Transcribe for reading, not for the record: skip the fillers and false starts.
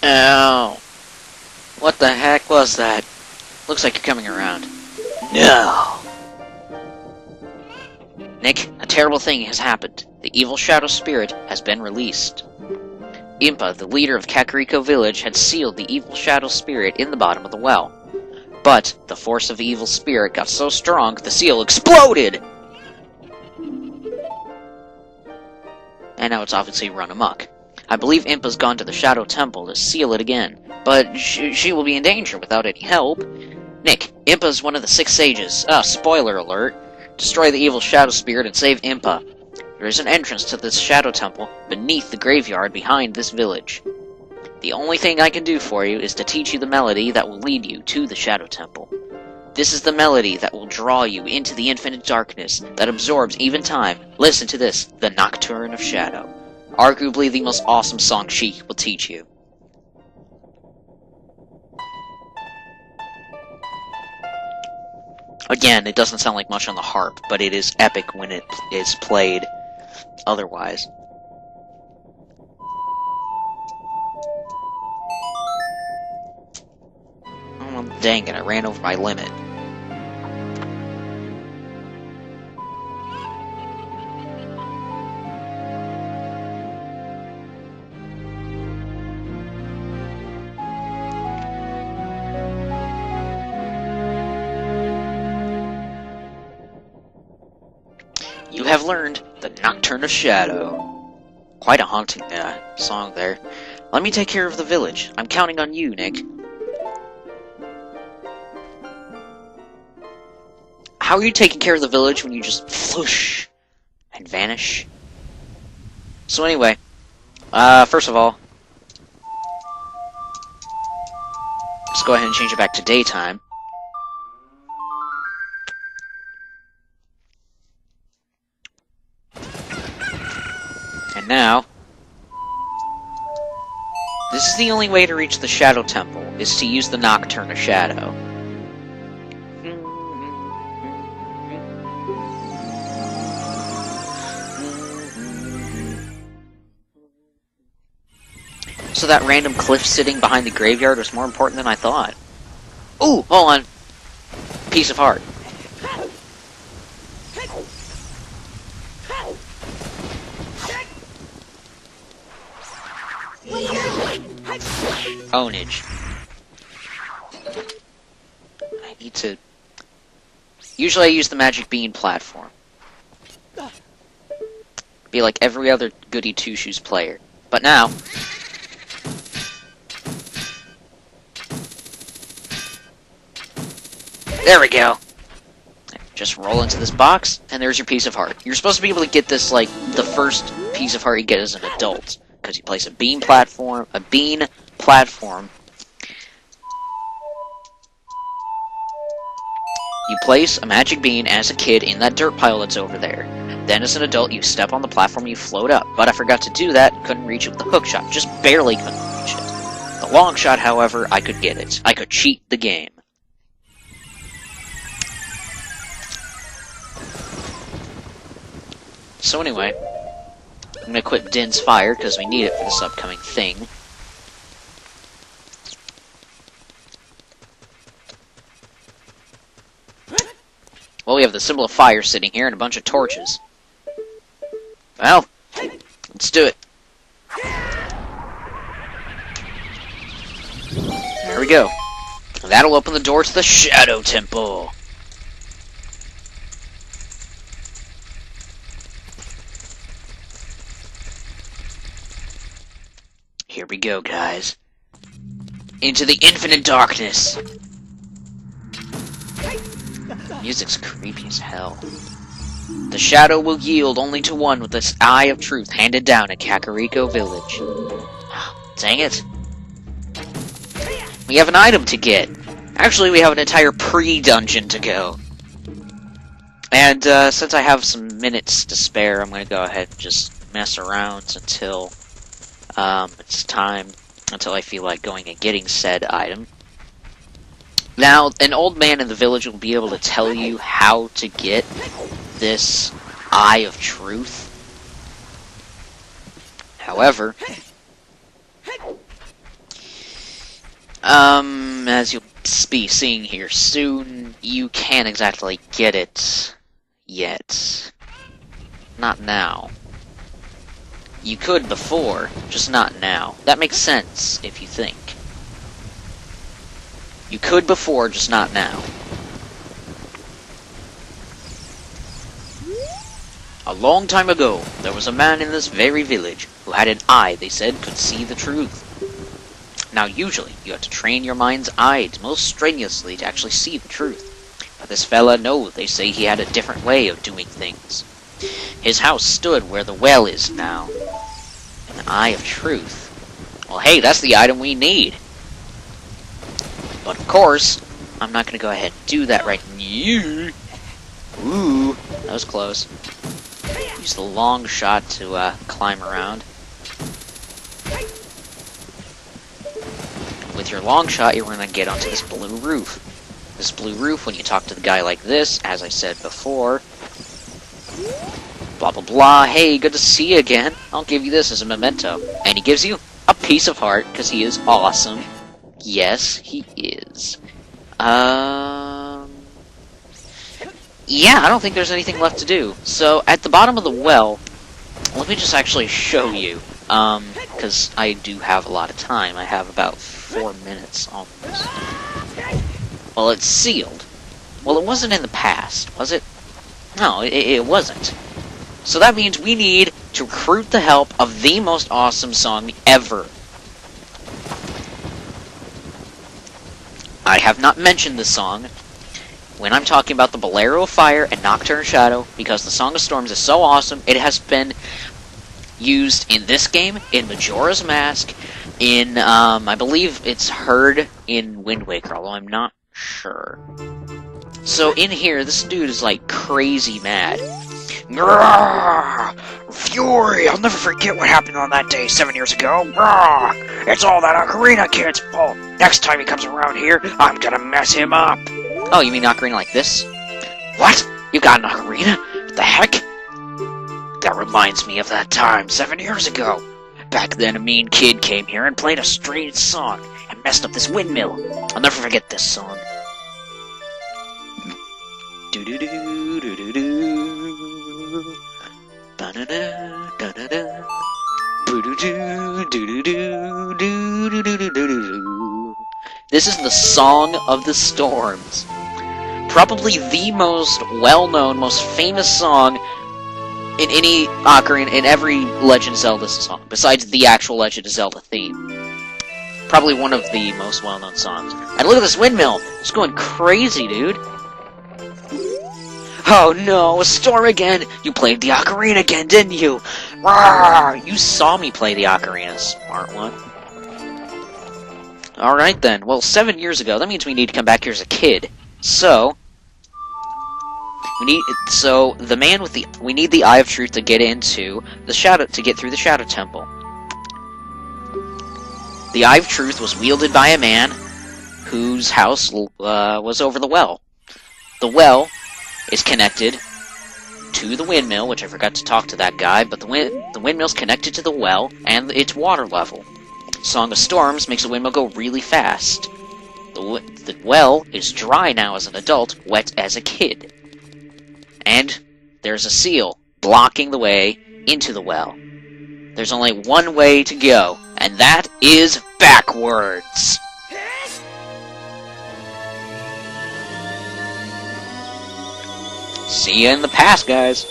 Ow. What the heck was that? Looks like you're coming around. No! Nick, a terrible thing has happened. The evil shadow spirit has been released. Impa, the leader of Kakariko Village, had sealed the evil shadow spirit in the bottom of the well. But the force of the evil spirit got so strong, the seal exploded! And now it's obviously run amok. I believe Impa's gone to the Shadow Temple to seal it again, but she will be in danger without any help. Nick, Impa's one of the 6 sages. Spoiler alert. Destroy the evil shadow spirit and save Impa. There is an entrance to this Shadow Temple beneath the graveyard behind this village. The only thing I can do for you is to teach you the melody that will lead you to the Shadow Temple. This is the melody that will draw you into the infinite darkness that absorbs even time. Listen to this, the Nocturne of Shadow. Arguably the most awesome song she will teach you. Again, it doesn't sound like much on the harp, but it is epic when it is played otherwise. Oh, dang it, I ran over my limit. You have learned the Nocturne of Shadow. Quite a haunting song there. Let me take care of the village. I'm counting on you, Nick. How are you taking care of the village when you just floosh and vanish? So anyway, first of all, let's go ahead and change it back to daytime. And now, this is the only way to reach the Shadow Temple, is to use the Nocturne of Shadow. So that random cliff sitting behind the graveyard was more important than I thought. Ooh, hold on. Piece of heart. Ownage. I need to... Usually I use the Magic Bean platform. Be like every other Goody Two-Shoes player. But now... There we go! Just roll into this box, and there's your piece of heart. You're supposed to be able to get this, like, the first piece of heart you get as an adult. Because you place a bean platform, you place a magic bean as a kid in that dirt pile that's over there. Then as an adult, you step on the platform, you float up. But I forgot to do that, couldn't reach it with the hook shot. Just barely couldn't reach it. The long shot, however, I could get it. I could cheat the game. So anyway, I'm going to equip Din's Fire, because we need it for this upcoming thing. Well, we have the symbol of fire sitting here and a bunch of torches. Well, let's do it. There we go. That'll open the door to the Shadow Temple. Here we go, guys. Into the infinite darkness. Music's creepy as hell. The shadow will yield only to one with this eye of truth handed down at Kakariko Village. Dang it. We have an item to get. Actually, we have an entire pre-dungeon to go. And since I have some minutes to spare, I'm going to go ahead and just mess around until it's time, until I feel like going and getting said item. Now, an old man in the village will be able to tell you how to get this Eye of Truth. As you'll be seeing here soon, you can't exactly get it yet. Not now. You could before, just not now. That makes sense, if you think. You could before, just not now. A long time ago, there was a man in this very village who had an eye they said could see the truth. Now usually, you have to train your mind's eye most strenuously to actually see the truth. But this fella, no, they say he had a different way of doing things. His house stood where the well is now. An eye of truth. Well, hey, that's the item we need. But of course, I'm not going to go ahead and do that right now. Ooh, that was close. Use the long shot to climb around. With your long shot, you're going to get onto this blue roof. This blue roof, when you talk to the guy like this, as I said before, blah blah blah, hey, good to see you again. I'll give you this as a memento. And he gives you a piece of heart, because he is awesome. Yes, he is. Yeah, I don't think there's anything left to do. So, at the bottom of the well, let me just actually show you. Because I do have a lot of time. I have about 4 minutes almost. Well, it's sealed. Well, it wasn't in the past, was it? No, it wasn't. So that means we need to recruit the help of the most awesome song ever. I have not mentioned this song when I'm talking about the Bolero of Fire and Nocturne of Shadow, because the Song of Storms is so awesome. It has been used in this game, in Majora's Mask, in, I believe it's heard in Wind Waker, although I'm not sure. So in here, this dude is like crazy mad. Grrr! Fury! I'll never forget what happened on that day 7 years ago. Grrr! It's all that Ocarina kid's fault. Next time he comes around here, I'm gonna mess him up. Oh, you mean Ocarina like this? What? You got an Ocarina? What the heck? That reminds me of that time 7 years ago. Back then, a mean kid came here and played a strange song and messed up this windmill. I'll never forget this song. This is the Song of the Storms. Probably the most well-known, most famous song in any Ocarina, in every Legend of Zelda song, besides the actual Legend of Zelda theme. Probably one of the most well-known songs. And look at this windmill! It's going crazy, dude! Oh no, a storm again! You played the Ocarina again, didn't you? Rawr! You saw me play the Ocarina, smart one. Alright then, well, 7 years ago, that means we need to come back here as a kid. So, we need the Eye of Truth to get into the Shadow, to get through the Shadow Temple. The Eye of Truth was wielded by a man whose house was over the well. The well is connected to the windmill, which I forgot to talk to that guy, but the windmill's connected to the well and its water level. Song of Storms makes the windmill go really fast. The well is dry now as an adult, wet as a kid. And there's a seal blocking the way into the well. There's only one way to go, and that is backwards. See you in the past, guys.